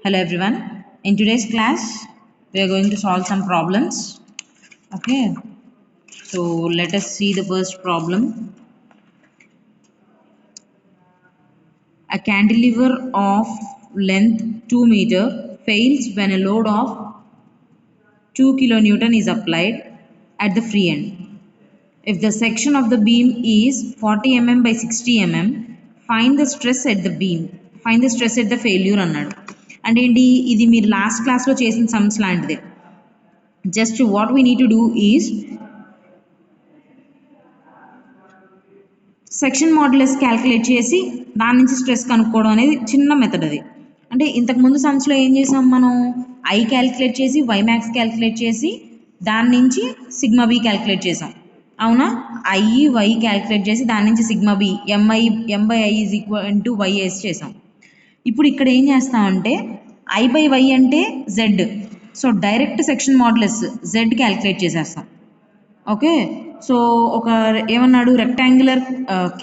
Hello everyone. In today's class, we are going to solve some problems. Okay. So let us see the first problem. A cantilever of length 2 meter fails when a load of 2 kilonewton is applied at the free end. If the section of the beam is 40 mm by 60 mm, find the stress at the beam. Find the stress at the failure అన్నాడు. అంటే ఏంటి, ఇది మీరు last క్లాస్లో చేసిన sums లాంటిదే. Just what we need to do is section modulus calculate చేసి దాని నుంచి స్ట్రెస్ కనుక్కోవడం అనేది చిన్న మెథడ్. అది అంటే ఇంతకుముందు సమ్స్లో ఏం చేసాం, మనం ఐ క్యాల్కులేట్ చేసి వై మ్యాక్స్ క్యాల్కులేట్ చేసి దాని నుంచి సిగ్మా బి క్యాల్కులేట్ చేసాం. అవునా, ఐ వై క్యాల్కులేట్ చేసి దాని నుంచి sigma B M by I is equal to Y S చేసాం. ఇప్పుడు ఇక్కడ ఏం చేస్తామంటే ఐ బై వై అంటే Z, so direct section modulus Z calculate చేసేస్తాం. ఓకే, సో ఒక ఏమన్నాడు, రెక్టాంగులర్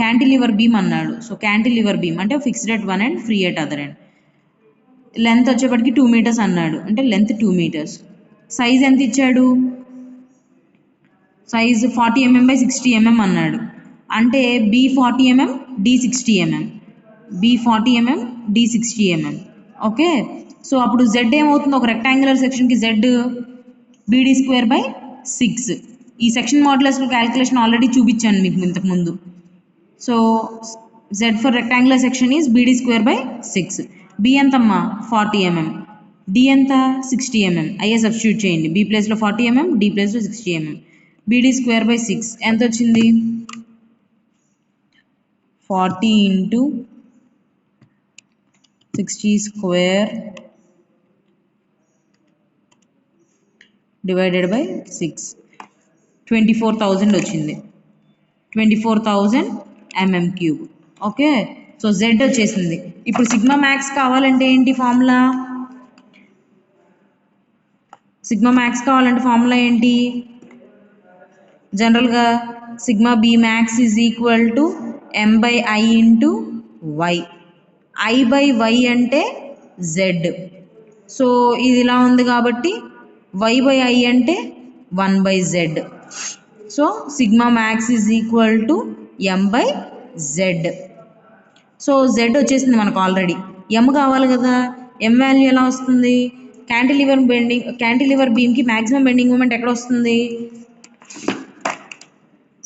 క్యాంటిలివర్ బీమ్ అన్నాడు. సో క్యాంటిలివర్ బీమ్ అంటే fixed at one and free at other end. Length వచ్చేప్పటికి 2 meters అన్నాడు, అంటే లెంత్ 2 meters. సైజ్ ఎంత ఇచ్చాడు, సైజ్ 40 mm by 60 mm అన్నాడు, అంటే B 40 mm D 60 mm, B 40 mm D 60 mm. Okay, so అప్పుడు జెడ్ ఏమవుతుంది, ఒక రెక్టాంగులర్ సెక్షన్కి జెడ్ బీడీ స్క్వేర్ బై 6. ఈ సెక్షన్ మాడ్యులస్లో క్యాల్కులేషన్ ఆల్రెడీ చూపించాను మీకు ఇంతకుముందు. So Z for rectangular section is B D square by 6. B ఎంతమ్మా 40 mm, డి ఎంత 60 mm. అయ్యే సబ్స్టిట్యూట్ చేయండి, బి ప్లేస్లో 40 mm, డి ప్లేస్లో 60 mm. బీడీ స్క్వేర్ బై 6 ఎంత వచ్చింది, 40 ఇంటూ 60 స్క్వేర్ డివైడెడ్ బై 6, 24,000 వచ్చింది, 24,000 mm3. ఓకే, సో జెడ్ వచ్చేసింది. ఇప్పుడు సిగ్మా మ్యాక్స్ కావాలంటే ఏంటి ఫార్ములా, సిగ్మా మ్యాక్స్ కావాలంటే ఫార్ములా ఏంటి, జనరల్గా sigma B max is equal to M by I into Y. I by Y అంటే జెడ్, సో ఇది ఇలా ఉంది కాబట్టి వై బై ఐ అంటే 1 by z. So sigma max is equal to M by Z. So Z వచ్చేసింది మనకు already. ఎం కావాలి కదా, ఎం వాల్యూ ఎలా వస్తుంది, క్యాంటిలివర్ బీమ్కి మ్యాక్సిమం బెండింగ్ మూమెంట్ ఎక్కడ వస్తుంది,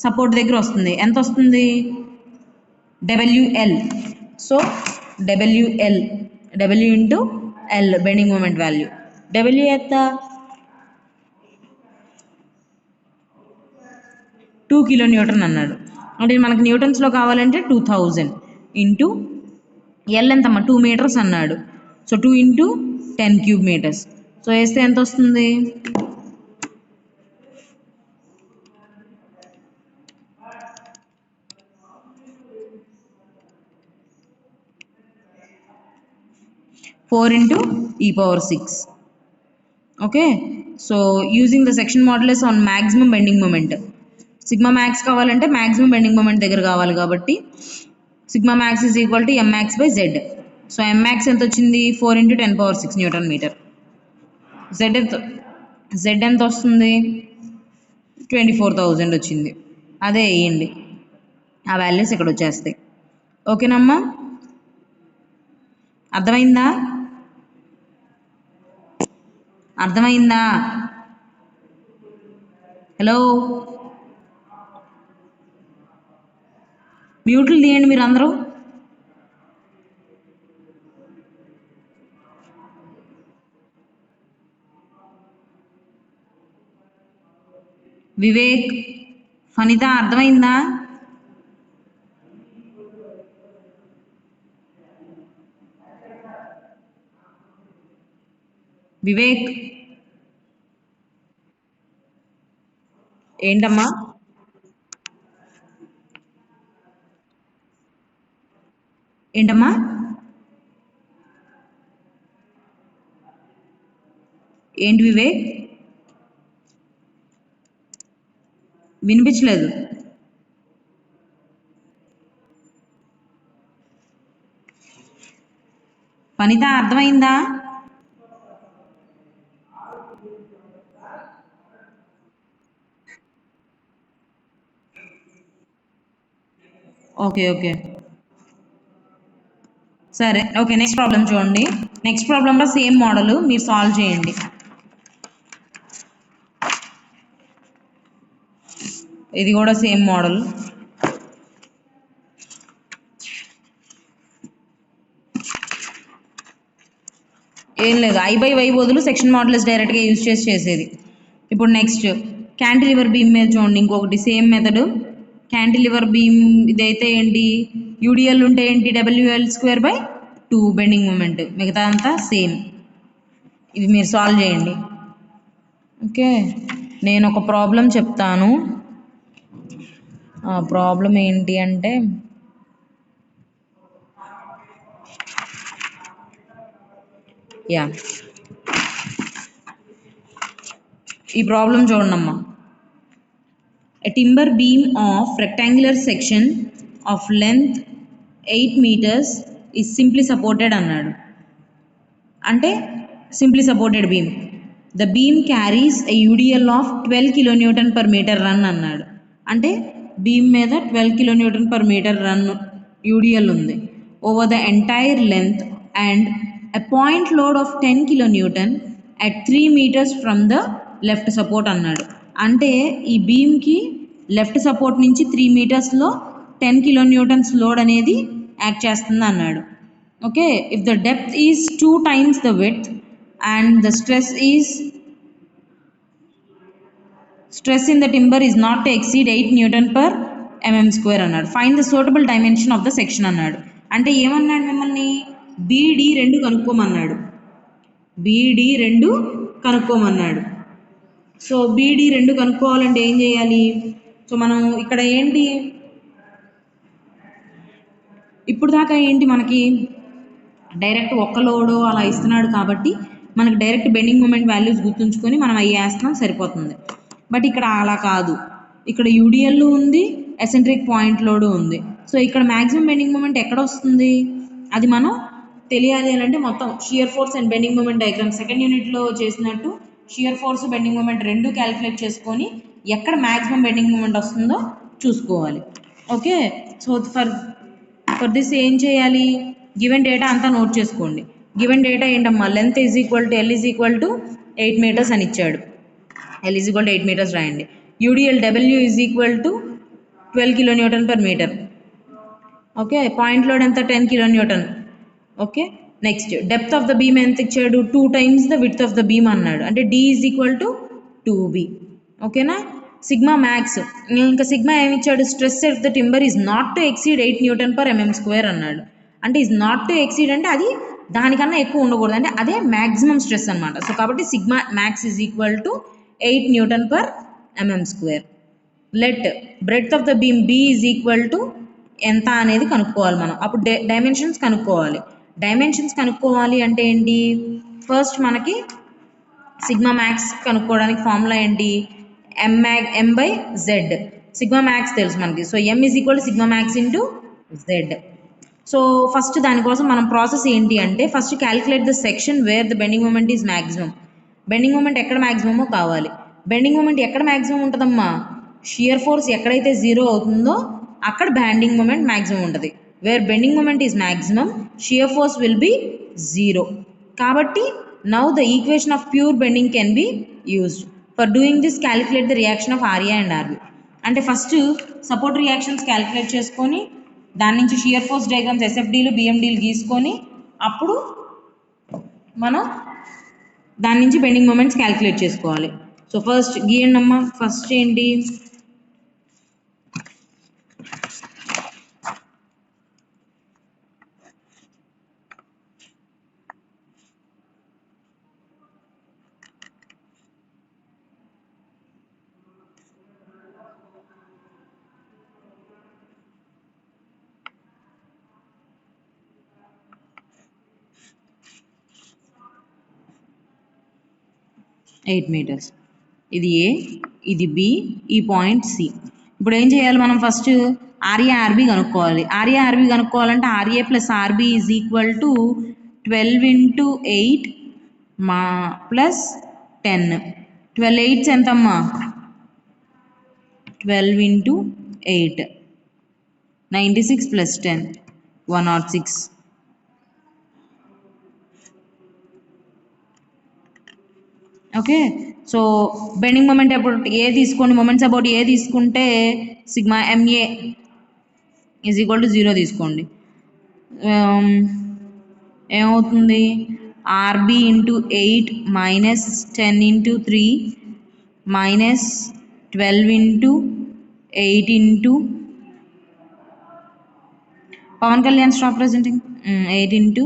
సపోర్ట్ దగ్గర వస్తుంది. ఎంత వస్తుంది, W L. So W into L bending moment value. W ఎంత 2 kilonewton అన్నాడు, అంటే మనకు న్యూటన్స్లో కావాలంటే 2000 ఇంటూ ఎల్ ఎంతమ్మా 2 meters అన్నాడు. So 2 into 10 cube meters. So వేస్తే ఎంత వస్తుంది, four into e⁻6. Okay, so using the section modulus on maximum bending moment. Sigma max కావాలంటే మ్యాక్సిమం బెండింగ్ మూమెంట్ దగ్గర కావాలి కాబట్టి sigma max is equal to M max by Z. So M max ఎంత వచ్చింది, 4 into 10⁻6 Newton metre. Z ఎంత వస్తుంది, 24,000 వచ్చింది. అదే వేయండి, ఆ వాల్యూస్ ఇక్కడ వచ్చేస్తాయి. ఓకేనమ్మా, అర్థమైందా, అర్థమైందా, హలో, మ్యూట్లు తీయండి మీరు అందరూ. వివేక్, ఫణిత అర్థమైందా, వివేక్ ఏంటమ్మా, ఏంటమ్మా, ఏంటి వివేక్, వినిపించలేదు. ఫణిత అర్థమైందా. ఓకే ఓకే సరే ఓకే నెక్స్ట్ ప్రాబ్లం చూడండి. నెక్స్ట్ ప్రాబ్లంలో సేమ్ మోడల్ మీరు సాల్వ్ చేయండి. ఇది కూడా సేమ్ మోడల్. ఏం లేదు, I/Y బదులు సెక్షన్ మాడ్యులస్ డైరెక్ట్గా యూజ్ చేసేది. ఇప్పుడు నెక్స్ట్ క్యాంటిలివర్ బీమ్ మీద చూడండి, ఇంకొకటి సేమ్ మెథడ్. క్యాంటిలివర్ బీమ్ ఇదైతే ఏంటి, యూడిఎల్ ఉంటే ఏంటి WL²/2 బెండింగ్ మూమెంట్, మిగతా అంతా సేమ్. ఇది మీరు సాల్వ్ చేయండి. ఓకే, నేను ఒక ప్రాబ్లం చెప్తాను. ఆ ప్రాబ్లం ఏంటి అంటే, యా ఈ ప్రాబ్లం చూడండమ్మా. A timber beam of rectangular section of length 8 meters is simply supported అన్నాడు. అంటే simply supported beam. The beam carries a UDL of 12 kN/m run అన్నాడు. అంటే బీమ్ మీద 12 kN/m రన్ యూడిఎల్ ఉంది over the entire length and a point load of 10 kN at 3 meters from the left support అన్నాడు. అంటే ఈ బీమ్కి left support నుంచి 3 మీటర్స్లో 10 kN load అనేది act చేస్తుంది అన్నాడు. Okay, if the depth is 2 times the width and the stress in the timber is not to exceed 8 Nm/mm² అన్నాడు. Find the suitable dimension of the section అన్నాడు. అంటే ఏమన్నాడు మిమ్మల్ని, BD2 కనుక్కోమన్నాడు. BD2 కనుక్కోమన్నాడు. So BD2 కనుక్కోవాలంటే ఏం చేయాలి? So మనం ఇక్కడ ఏంటి, ఇప్పుడు దాకా ఏంటి మనకి డైరెక్ట్ ఒక్క లోడు అలా ఇస్తున్నాడు కాబట్టి మనకి డైరెక్ట్ బెండింగ్ మూమెంట్ వాల్యూస్ గుర్తుంచుకొని మనం అవి వేస్తున్నాం, సరిపోతుంది. బట్ ఇక్కడ అలా కాదు, ఇక్కడ యూడిఎల్ ఉంది, ఎసెంట్రిక్ పాయింట్ లోడ్ ఉంది. సో ఇక్కడ మ్యాక్సిమం బెండింగ్ మూమెంట్ ఎక్కడ వస్తుంది, అది మనం తెలియాలి అని అంటే మొత్తం shear force and bending moment diagram second యూనిట్లో చేసినట్టు షియర్ ఫోర్స్ బెండింగ్ మూమెంట్ రెండు క్యాలిక్యులేట్ చేసుకొని ఎక్కడ మ్యాక్సిమం బెండింగ్ మూమెంట్ వస్తుందో చూసుకోవాలి. ఓకే, సో ఫర్ దిస్ ఏం చేయాలి, గివెన్ డేటా అంతా నోట్ చేసుకోండి. గివెన్ డేటా ఏంటమ్మా, లెంత్ L = 8 meters అని ఇచ్చాడు. L = 8 meters రాయండి. UDL W = 12 kN/m. Okay, point load ఎంత, 10 kN. Okay, next depth of the beam ఎంత ఇచ్చాడు, 2 times the width of the beam అన్నాడు. అంటే D = 2B. ఓకేనా. సిగ్మా మ్యాక్స్, ఇంకా సిగ్మా ఏమి ఇచ్చాడు, stress of the timber is not to exceed 8 Nm/mm² అన్నాడు. అంటే ఈజ్ నాట్ టు ఎక్సీడ్ అంటే అది దానికన్నా ఎక్కువ ఉండకూడదు, అంటే అదే మ్యాక్సిమం స్ట్రెస్ అనమాట. సో కాబట్టి sigma max = 8 Nm/mm². Let breadth of the beam B = ఎంత అనేది కనుక్కోవాలి మనం. అప్పుడు డైమెన్షన్స్ కనుక్కోవాలి. డైమెన్షన్స్ కనుక్కోవాలి అంటే ఏంటి, ఫస్ట్ మనకి సిగ్మా మ్యాక్స్ కనుక్కోవడానికి ఫార్ములా ఏంటి, M/Z. సిగ్మా మ్యాక్స్ తెలుసు మనకి. So M = sigma max × Z. So first దానికోసం మనం ప్రాసెస్ ఏంటి అంటే, first calculate the section where the bending moment is maximum. Bending moment ఎక్కడ మ్యాక్సిమమో కావాలి. బెండింగ్ మూమెంట్ ఎక్కడ మ్యాక్సిమం ఉంటుందమ్మా, షియర్ ఫోర్స్ ఎక్కడైతే 0 అవుతుందో అక్కడ బెండింగ్ మూమెంట్ మ్యాక్సిమం ఉంటుంది. Where bending moment is maximum, shear force will be 0. కాబట్టి now the equation of pure bending can be used. For doing this calculate the reaction of RA and RB. అంటే first support reactions calculate చేసుకొని దాని నుంచి shear force diagrams SFDలు BMDలు గీసుకొని అప్పుడు మనం దాని నుంచి bending moments calculate చేసుకోవాలి. సో ఫస్ట్ గీయండి అమ్మా. ఫస్ట్ ఏంటి, ఎయిట్ మీటర్స్, ఇది A, ఇది B, ఈ పాయింట్ C. ఇప్పుడు ఏం చేయాలి మనం, ఫస్ట్ RA RB కనుక్కోవాలి. RA RB కనుక్కోవాలంటే RA + RB = 12 × 8 + 10. 12 8s ఎంతమ్మా, 12 × 8 96 plus 10 106. Okay, so bending moment about A తీసుకోండి, మూమెంట్స్ అబౌట్ ఏ తీసుకుంటే sigma M A is equal to 0 తీసుకోండి. ఏమవుతుంది, R B into 8 minus 10 into 3 minus 12 into 8 into Pawan Kalyan stop presenting 8 into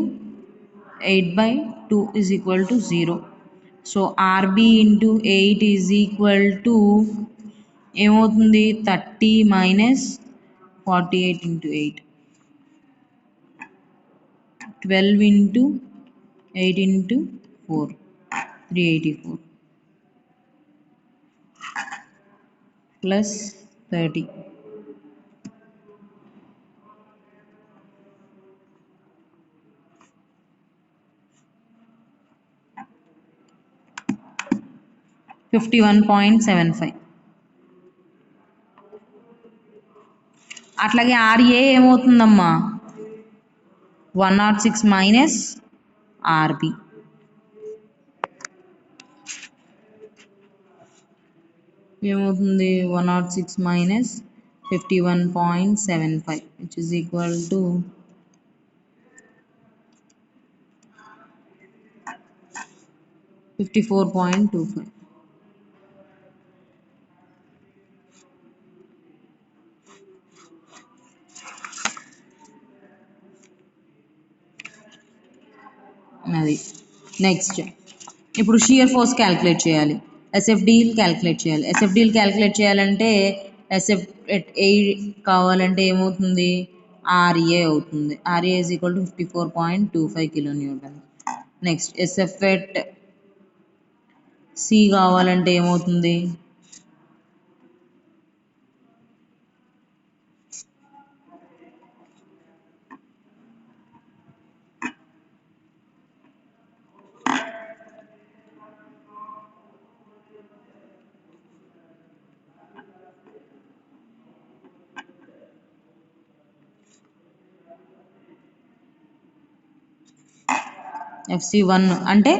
8/2 is equal to 0. So R B into 8 is equal to ఏమవుతుంది, 30 minus 48 into 8 12 into 8 into 4 384 plus 30 51.75. అట్లాగే RA ఏమవుతుందమ్మా, 106 minus RB ఏమవుతుంది, 106 minus 51.75 which is equal to 54.25. అది next ఇప్పుడు shear force calculate చేయాలి, ఎస్ఎఫ్డీలు calculate చేయాలి. ఎస్ఎఫ్డీలు calculate చేయాలంటే ఎస్ఎఫ్ ఎట్ ఏ కావాలంటే ఏమవుతుంది, ఆర్ఏ అవుతుంది. R A is equal to 54.25 kilonewton. Next S F at C కావాలంటే ఏమవుతుంది, FC1 అంటే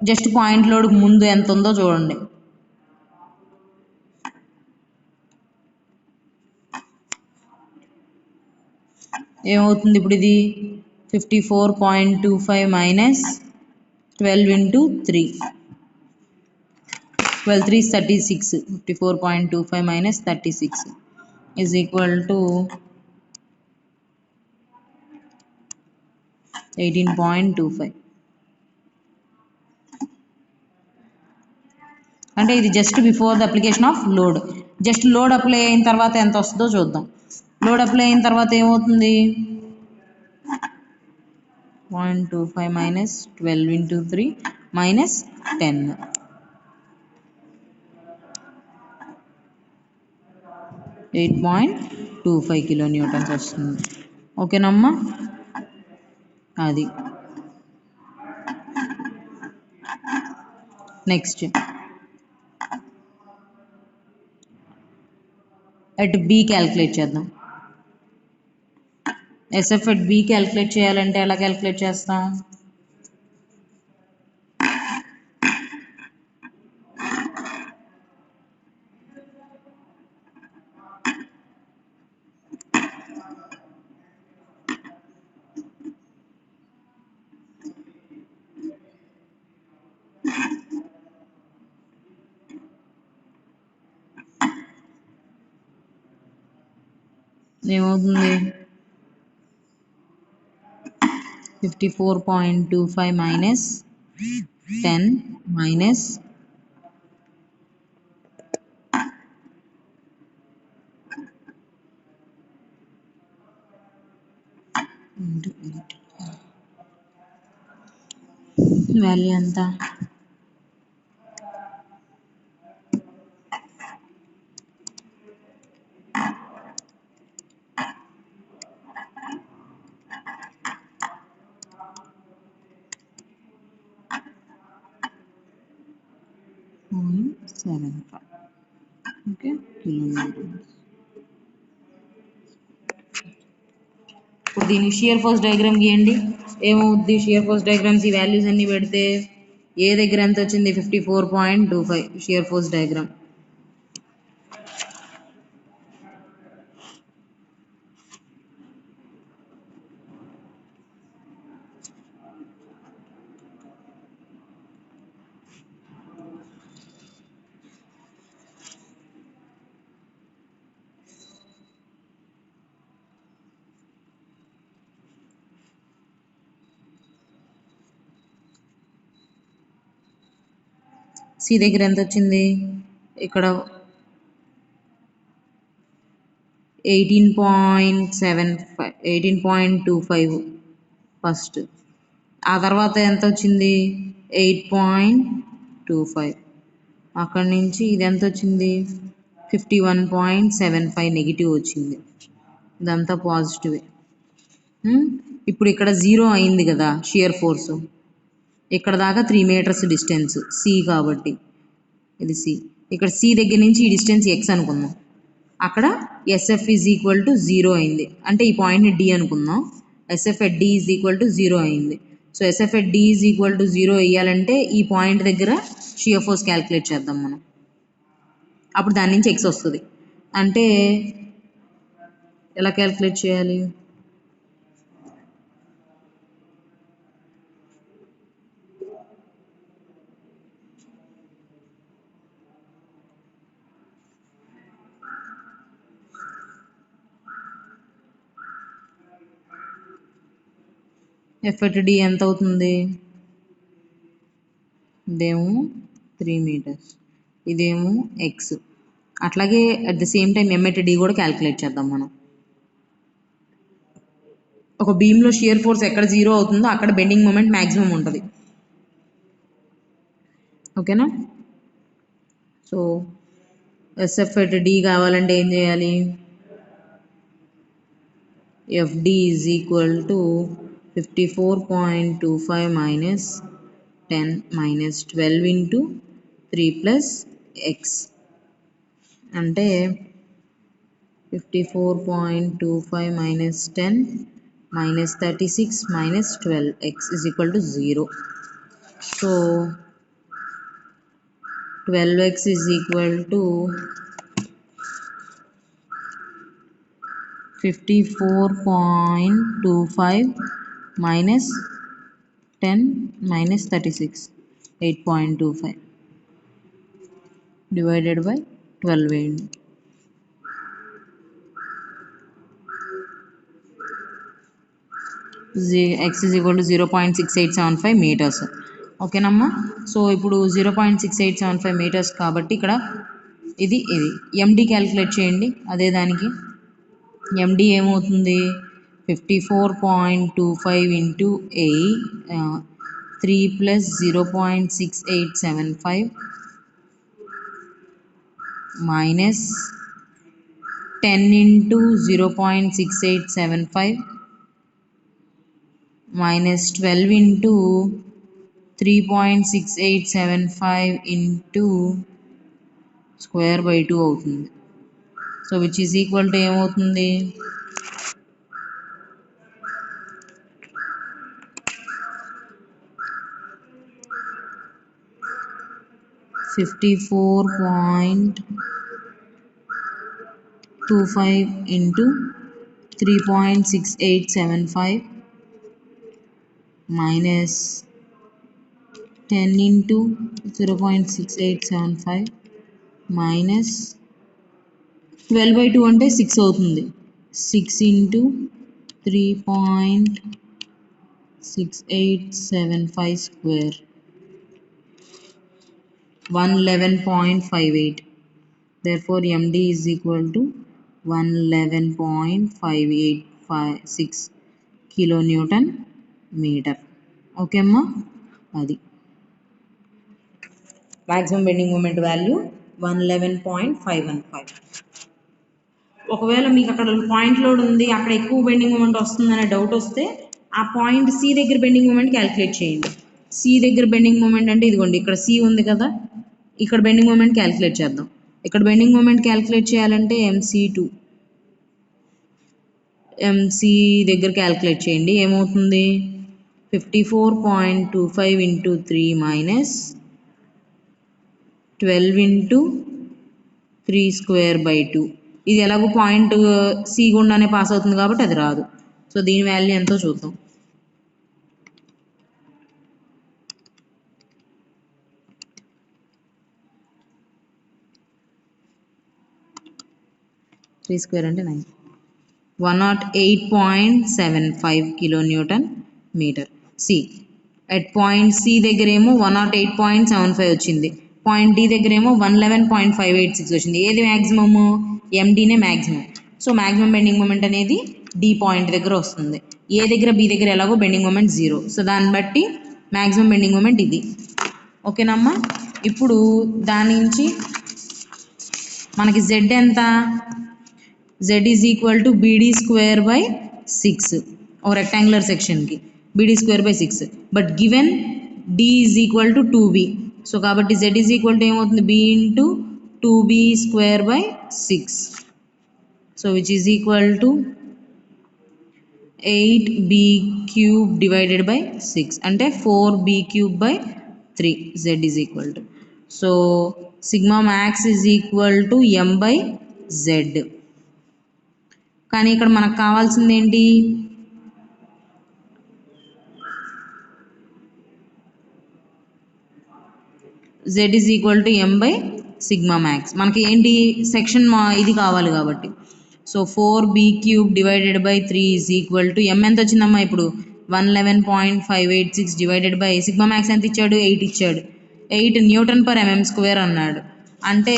జస్ట్ పాయింట్ లోడ్ ముందు ఎంత ఉందో చూడండి. ఏమవుతుంది ఇప్పుడు ఇది 54.25 minus 12 into 3 12 3 36 54.25 minus 36 is equal to 18.25. అంటే ఇది just before the application of load. Just load apply అయిన తర్వాత ఎంత వస్తుందో చూద్దాం. లోడ్ అప్లై అయిన తర్వాత ఏమవుతుంది, 0.25 minus 12 into 3 minus 10 8.25 kilo Newton's వస్తుంది. ఓకేనమ్మా, అది నెక్స్ట్ ఎట్ బి క్యాలిక్యులేట్ చేద్దాం. ఎస్ఎఫ్ ఎట్ బి క్యాలిక్యులేట్ చేయాలంటే ఎలా క్యాలిక్యులేట్ చేస్తాం, ఏమవుతుంది, 54.25 మైనస్ 10 మైనస్ 8 వాల్యూ ఎంత, ఓకే కిలో న్యూటన్స్. దీని షియర్ ఫోర్స్ డయాగ్రామ్ గీయండి. ఏమవుద్ది షియర్ ఫోర్స్ డయాగ్రామ్స్ ఈ వాల్యూస్ అన్నీ పెడితే ఏ దగ్గర ఎంత వచ్చింది 54.25 షియర్ ఫోర్స్ డయాగ్రామ్. సి దగ్గర ఎంత వచ్చింది ఇక్కడ 18.25 ఫస్ట్. ఆ తర్వాత ఎంత వచ్చింది 8.25. అక్కడి నుంచి ఇది ఎంత వచ్చింది 51.75 నెగిటివ్ వచ్చింది. ఇదంతా పాజిటివే. ఇప్పుడు ఇక్కడ 0 అయింది కదా షియర్ ఫోర్సు. ఇక్కడ దాకా 3 మీటర్స్ డిస్టెన్స్ సి కాబట్టి ఇది సి. ఇక్కడ సి దగ్గర నుంచి ఈ డిస్టెన్స్ ఎక్స్ అనుకుందాం. అక్కడ ఎస్ఎఫ్ ఈజ్ ఈక్వల్ టు 0 అయింది. అంటే ఈ పాయింట్ని డి అనుకుందాం. S F at D is equal to 0 అయింది. So S F at D is equal to 0 వేయాలంటే ఈ పాయింట్ దగ్గర షియర్ ఫోర్స్ క్యాలిక్యులేట్ చేద్దాం మనం. అప్పుడు దాని నుంచి ఎక్స్ వస్తుంది. అంటే ఎలా క్యాలిక్యులేట్ చేయాలి? ఎఫ్ ఎట్ డి ఎంత అవుతుంది? ఇదేమో 3 మీటర్స్, ఇదేమో ఎక్స్. అట్లాగే at the same time M at D కూడా క్యాలిక్యులేట్ చేద్దాం మనం. ఒక బీమ్లో షియర్ ఫోర్స్ ఎక్కడ 0 అవుతుందో అక్కడ బెండింగ్ మూమెంట్ మ్యాక్సిమం ఉంటుంది. ఓకేనా? సో ఎస్ఎఫ్ ఎట్ డి కావాలంటే ఏం చేయాలి? FD is equal to 54.25 minus 10 minus 12 into 3 plus x. అంటే 54.25 minus 10 minus 36 minus 12 x is equal to 0. So 12x is equal to 54.25 minus 10 minus 36 8.25 divided by 12 వేయండి. x is equal to 0.6875 meters. ఓకేనమ్మా. So ఇప్పుడు 0.6875 metres కాబట్టి ఇక్కడ ఇది ఎండి calculate చేయండి. అదే దానికి ఎండి ఏమవుతుంది 54.25 into 3 plus 0.6875 minus 10 into 0.6875 minus 12 into 3.6875 into square by 2 అవుతుంది. So which is equal to ఏమవుతుంది 54.25 ఇంటూ 3.6875 మైనస్ 10 ఇంటూ 0.6875 మైనస్ 12/2 అంటే 6 అవుతుంది. 6 into 3.6875 square 111.58. Therefore MD is equal to 111.586 kilonewton meter. Okay అమ్మా, అది మ్యాక్సిమం బెండింగ్ మూమెంట్ వాల్యూ 111.515. ఒకవేళ మీకు అక్కడ point load ఉంది, అక్కడ ఎక్కువ బెండింగ్ మూమెంట్ వస్తుందనే డౌట్ వస్తే ఆ పాయింట్ సి దగ్గర బెండింగ్ మూమెంట్ క్యాలిక్యులేట్ చేయండి. సి దగ్గర బెండింగ్ మూమెంట్ అంటే ఇదిగోండి ఇక్కడ సి ఉంది కదా, ఇక్కడ బెండింగ్ మూమెంట్ క్యాలిక్యులేట్ చేద్దాం. ఇక్కడ బెండింగ్ మూమెంట్ క్యాలిక్యులేట్ చేయాలంటే MC2 ఎంసీ దగ్గర క్యాలిక్యులేట్ చేయండి. ఏమవుతుంది? 54.25 into 3 minus 12 into 3 square by 2. ఇది ఎలాగో పాయింట్ సి గుండానే పాస్ అవుతుంది కాబట్టి అది రాదు. సో దీని వాల్యూ ఎంతో చూద్దాం. త్రీ స్క్వేర్ అంటే 9. 108.75 kilonewton metre. C at point C దగ్గర ఏమో 108.75 వచ్చింది. పాయింట్ డి దగ్గర ఏమో 111.586 వచ్చింది. ఏది మ్యాక్సిమము? ఎండీనే maximum. So maximum bending moment అనేది డి పాయింట్ దగ్గర వస్తుంది. ఏ దగ్గర బి దగ్గర ఎలాగో బెండింగ్ మూమెంట్ 0. సో దాన్ని బట్టి మ్యాక్సిమం బెండింగ్ మూమెంట్ ఇది. ఓకేనమ్మా? ఇప్పుడు దాని నుంచి మనకి జెడ్ ఎంత? z is equal to bd square by 6 or rectangular section ki bd square by 6, but given d is equal to 2b, so kabatti z is equal to ఏమవుతుంది? b into 2b square by 6, so which is equal to 8b cube divided by 6 అంటే 4b cube by 3. z is equal to, so sigma max is equal to m by z. కానీ ఇక్కడ మనకు కావాల్సింది ఏంటి? z is equal to m by sigma max. మనకి ఏంటి? Section ఇది కావాలి కాబట్టి. So 4b cube divided by 3 is equal to m ఎంత వచ్చిందమ్మా ఇప్పుడు? 111.586 డివైడెడ్ బై సిగ్మా మ్యాక్స్ ఎంత ఇచ్చాడు? 8 ఇచ్చాడు. 8 న్యూటన్ పర్ mm స్క్వేర్ అన్నాడు. అంటే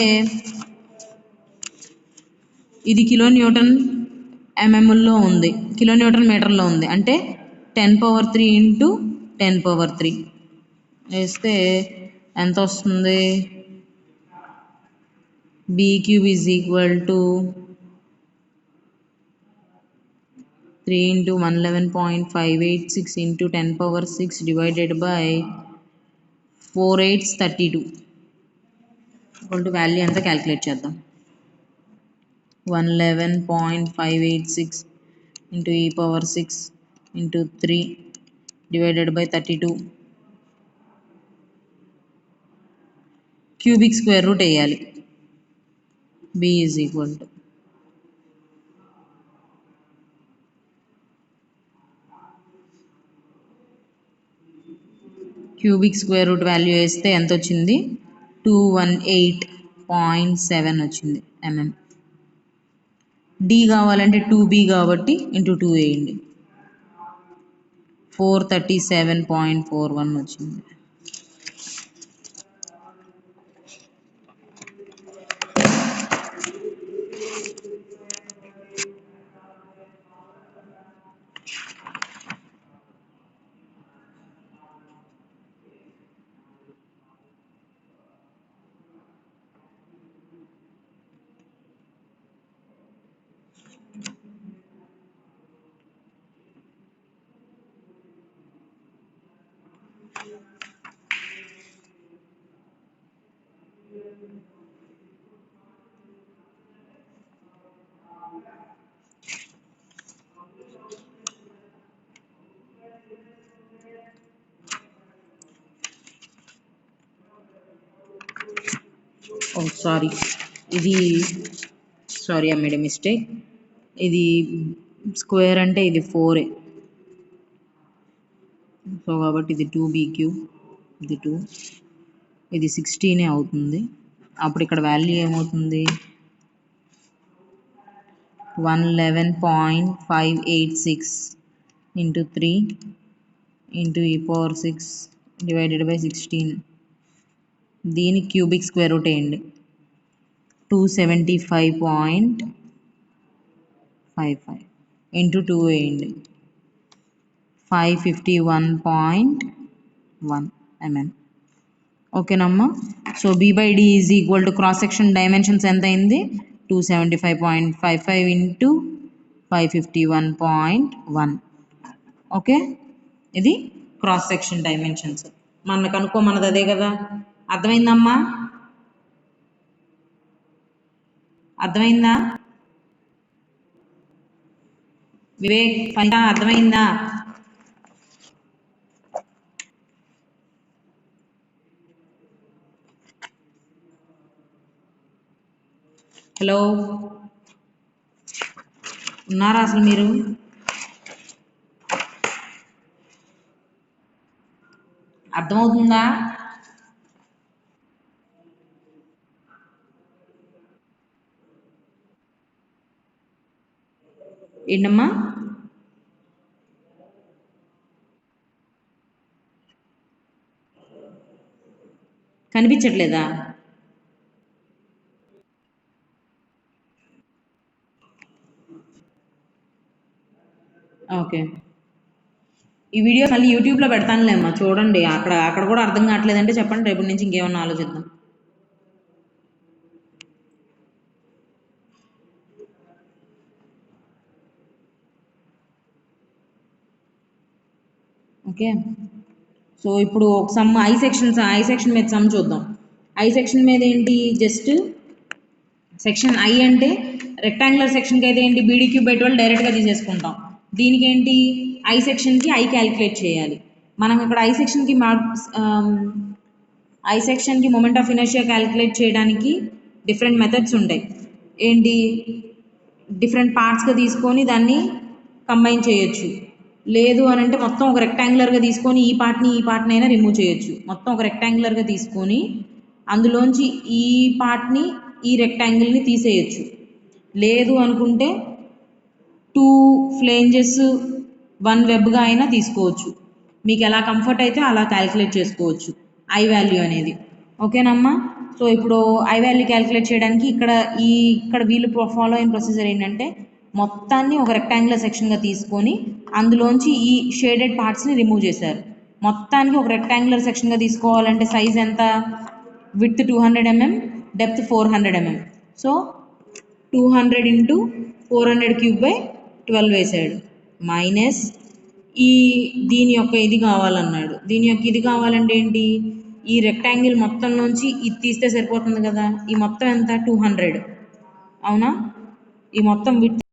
ఇది కిలో న్యూటన్ ఎంఎంలో ఉంది, కిలో న్యూటన్ మీటర్లో ఉంది. అంటే 10⁻³ ఇంటూ 10⁻³ వేస్తే ఎంత వస్తుంది? B cube is equal to 3 into 111.586 into 10⁻6 divided by 4 8s 32 equal to value ఎంత క్యాలిక్యులేట్ చేద్దాం. 111.586 into e power 6 into 3 divided by 32 cubic square root వేయాలి. b is equal to cubic square root value వేస్తే ఎంత వచ్చింది? 218.7 వచ్చింది mm. d కావాలంటే 2b కాబట్టి into 2 వేయండి. 437.41 వచ్చింది. సారీ, ఇది sorry I made A mistake. ఇది స్క్వేర్ అంటే ఇది 4, సో కాబట్టి ఇది 2b క్యూబ్, ఇది 2, ఇది 16 అవుతుంది. అప్పుడు ఇక్కడ వాల్యూ ఏమవుతుంది? 111.586 into 3 into e power 6 divided by 16. దీని క్యూబిక్ స్క్వేర్ రూట్ వేయండి. 275.55 ఇంటూ 2 వేయండి. 551.1 mm. ఓకేనమ్మా? So B by D is equal to cross section dimensions ఎంత అయింది? 275.55 ఇంటూ 551.1. ఓకే, ఇది క్రాస్ సెక్షన్ డైమెన్షన్స్. మనకు అనుకోమన్నది అదే కదా. అర్థమైందమ్మా? అర్థమైందా? వివేక్ ఫలిత అర్థమైందా? హలో, ఉన్నారా అసలు మీరు? అర్థమవుతుందా? ఏంటమ్మా? కనిపించట్లేదా? ఓకే, ఈ వీడియో మళ్ళీ యూట్యూబ్లో పెడతానులేమ్మా, చూడండి. అక్కడ అక్కడ కూడా అర్థం కావట్లేదంటే చెప్పండి, రేపటి నుంచి ఇంకేమన్నా ఆలోచిద్దాం. ఓకే, సో ఇప్పుడు ఒక సమ్ ఐ సెక్షన్ మీద సమ్ చూద్దాం. ఐ సెక్షన్ మీద ఏంటి, జస్ట్ సెక్షన్ ఐ అంటే రెక్టాంగులర్ సెక్షన్కి అయితే ఏంటి, బీడీ క్యూబ్ బై 12 డైరెక్ట్గా తీసేసుకుంటాం. దీనికి ఏంటి, ఐ సెక్షన్కి ఐ క్యాలిక్యులేట్ చేయాలి. మనం ఇక్కడ ఐ సెక్షన్కి మొమెంట్ ఆఫ్ ఇనర్షియా క్యాలిక్యులేట్ చేయడానికి డిఫరెంట్ మెథడ్స్ ఉంటాయి. ఏంటి, డిఫరెంట్ పార్ట్స్గా తీసుకొని దాన్ని కంబైన్ చేయొచ్చు. లేదు అని అంటే మొత్తం ఒక రెక్టాంగులర్గా తీసుకొని ఈ పార్ట్ని అయినా రిమూవ్ చేయొచ్చు. మొత్తం ఒక రెక్టాంగులర్గా తీసుకొని అందులోంచి ఈ పార్ట్ని ఈ రెక్టాంగిల్ని తీసేయచ్చు. లేదు అనుకుంటే 2 ఫ్లేంజెస్ 1 వెబ్గా అయినా తీసుకోవచ్చు. మీకు ఎలా కంఫర్ట్ అయితే అలా క్యాలిక్యులేట్ చేసుకోవచ్చు ఐ వాల్యూ అనేది. ఓకేనమ్మా? సో ఇప్పుడు ఐ వాల్యూ క్యాలిక్యులేట్ చేయడానికి ఇక్కడ వీళ్ళు ఫాలో అయిన ప్రొసీజర్ ఏంటంటే, మొత్తాన్ని ఒక రెక్టాంగులర్ సెక్షన్గా తీసుకొని అందులోంచి ఈ షేడెడ్ పార్ట్స్ని రిమూవ్ చేశారు. మొత్తానికి ఒక రెక్టాంగులర్ సెక్షన్గా తీసుకోవాలంటే సైజ్ ఎంత, width 200 mm, depth 400 mm. So 200 into 400 cube by 12 వేసాడు. మైనస్ దీని యొక్క ఇది కావాలన్నాడు. దీని యొక్క ఇది కావాలంటే ఏంటి, ఈ రెక్టాంగిల్ మొత్తం నుంచి ఇది తీస్తే సరిపోతుంది కదా. ఈ మొత్తం ఎంత, 200. అవునా? ఈ మొత్తం విడ్త్